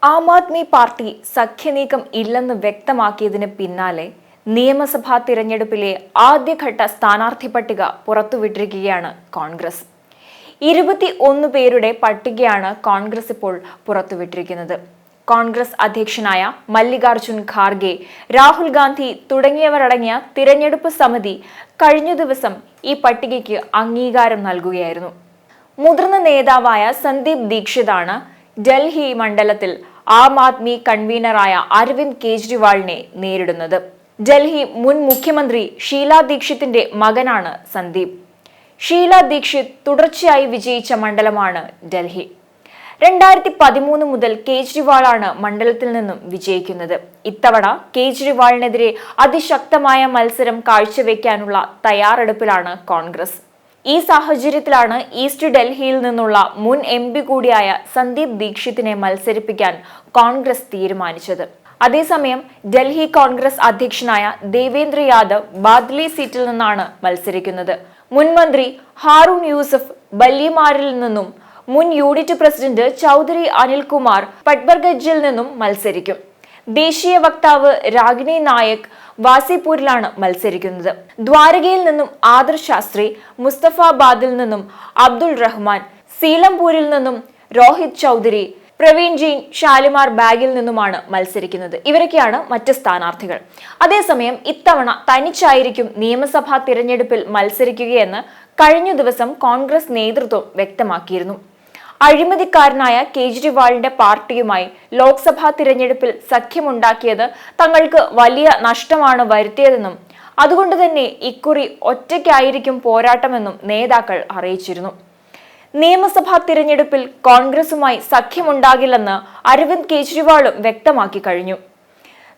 Aam Aadmi party സഖ്യനീക്കം ഇല്ലെന്ന് വ്യക്തമാക്കിയതിന് പിന്നാലെ നിയമസഭാ തിരഞ്ഞെടുപ്പിലെ ആദ്യഘട്ട സ്ഥാനാർത്ഥി പട്ടിക പുറത്തുവിട്ടിരിക്കുകയാണ് കോൺഗ്രസ്. 21 പേരുടെ പട്ടികയാണ് കോൺഗ്രസ് ഇപ്പോൾ പുറത്തുവിട്ടിരിക്കുന്നത്. കോൺഗ്രസ് അധ്യക്ഷനായ മല്ലികാർജുൻ ഖാർഗെ, രാഹുൽ ഗാന്ധി തുടങ്ങിയവരടങ്ങിയ തിരഞ്ഞെടുപ്പ് സമിതി കഴിഞ്ഞ ദിവസം ഈ പട്ടികയ്ക്ക് അംഗീകാരം നൽകുകയായിരുന്നു. മുതിർന്ന നേതാവായ സന്ദീപ് ദീക്ഷിതാണ് ഡൽഹി മണ്ഡലത്തിൽ ആം ആദ്മി കൺവീനറായ അരവിന്ദ് കെജ്രിവാളിനെ നേരിടുന്നത്. ഡൽഹി മുൻ മുഖ്യമന്ത്രി ഷീല ദീക്ഷിത്തിന്റെ മകനാണ് സന്ദീപ്. ഷീല ദീക്ഷിത് തുടർച്ചയായി വിജയിച്ച മണ്ഡലമാണ് ഡൽഹി. 2013 മുതൽ കേജ്രിവാളാണ് മണ്ഡലത്തിൽ നിന്നും വിജയിക്കുന്നത്. ഇത്തവണ കേജ്രിവാളിനെതിരെ അതിശക്തമായ മത്സരം കാഴ്ചവെക്കാനുള്ള തയ്യാറെടുപ്പിലാണ് കോൺഗ്രസ്. ഈ സാഹചര്യത്തിലാണ് ഈസ്റ്റ് ഡൽഹിയിൽ നിന്നുള്ള മുൻ MP കൂടിയായ സന്ദീപ് ദീക്ഷിത്തിനെ മത്സരിപ്പിക്കാൻ കോൺഗ്രസ് തീരുമാനിച്ചത്. അതേസമയം ഡൽഹി കോൺഗ്രസ് അധ്യക്ഷനായ ദേവേന്ദ്ര യാദവ് ബാദ്ലി സീറ്റിൽ നിന്നാണ് മത്സരിക്കുന്നത്. മുൻ മന്ത്രി ഹാറൂൺ യൂസഫ് ബല്ലിമാരിൽ നിന്നും മുൻ യൂണിറ്റ് പ്രസിഡന്റ് ചൗധരി അനിൽകുമാർ പട്ബർഗഞ്ചിൽ നിന്നും മത്സരിക്കും. ദേശീയ വക്താവ് രാഗിണി നായക് വാസിപൂരിലാണ് മത്സരിക്കുന്നത്. ദ്വാരകയിൽ നിന്നും ആദർശ് ശാസ്ത്രി, മുസ്തഫാബാദിൽ നിന്നും അബ്ദുൾ റഹ്മാൻ, സീലംപൂരിൽ നിന്നും രോഹിത് ചൗധരി, പ്രവീൺ ജെയിൻ ഷാലിമാർ ബാഗിൽ നിന്നുമാണ് മത്സരിക്കുന്നത്. ഇവരൊക്കെയാണ് മറ്റ് സ്ഥാനാർത്ഥികൾ. അതേസമയം ഇത്തവണ തനിച്ചായിരിക്കും നിയമസഭാ തിരഞ്ഞെടുപ്പിൽ മത്സരിക്കുകയെന്ന് കഴിഞ്ഞ ദിവസം കോൺഗ്രസ് നേതൃത്വം വ്യക്തമാക്കിയിരുന്നു. അഴിമതിക്കാരനായ കേജ്രിവാളിന്റെ പാർട്ടിയുമായി ലോക്സഭാ തിരഞ്ഞെടുപ്പിൽ സഖ്യമുണ്ടാക്കിയത് തങ്ങൾക്ക് വലിയ നഷ്ടമാണ് വരുത്തിയതെന്നും അതുകൊണ്ട് തന്നെ ഇക്കുറി ഒറ്റയ്ക്കായിരിക്കും പോരാട്ടമെന്നും നേതാക്കൾ അറിയിച്ചിരുന്നു. നിയമസഭാ തിരഞ്ഞെടുപ്പിൽ കോൺഗ്രസുമായി സഖ്യമുണ്ടാകില്ലെന്ന് അരവിന്ദ് കെജ്രിവാളും വ്യക്തമാക്കി കഴിഞ്ഞു.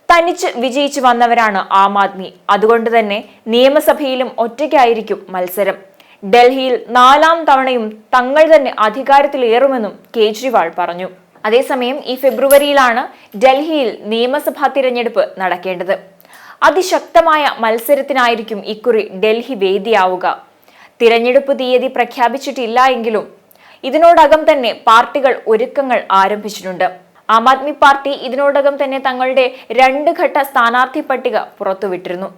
തനിച്ച് വിജയിച്ചു വന്നവരാണ് ആം ആദ്മി. അതുകൊണ്ട് തന്നെ നിയമസഭയിലും ഒറ്റയ്ക്കായിരിക്കും മത്സരം. ഡൽഹിയിൽ 4ാം തവണയും തങ്ങൾ തന്നെ അധികാരത്തിലേറുമെന്നും കേജ്രിവാൾ പറഞ്ഞു. അതേസമയം ഈ ഫെബ്രുവരിയിലാണ് ഡൽഹിയിൽ നിയമസഭാ തിരഞ്ഞെടുപ്പ് നടക്കേണ്ടത്. അതിശക്തമായ മത്സരത്തിനായിരിക്കും ഇക്കുറി ഡൽഹി വേദിയാവുക. തിരഞ്ഞെടുപ്പ് തീയതി പ്രഖ്യാപിച്ചിട്ടില്ല എങ്കിലും ഇതിനോടകം തന്നെ പാർട്ടികൾ ഒരുക്കങ്ങൾ ആരംഭിച്ചിട്ടുണ്ട്. ആം ആദ്മി പാർട്ടി ഇതിനോടകം തന്നെ തങ്ങളുടെ 2 ഘട്ട സ്ഥാനാർത്ഥി പട്ടിക പുറത്തുവിട്ടിരുന്നു.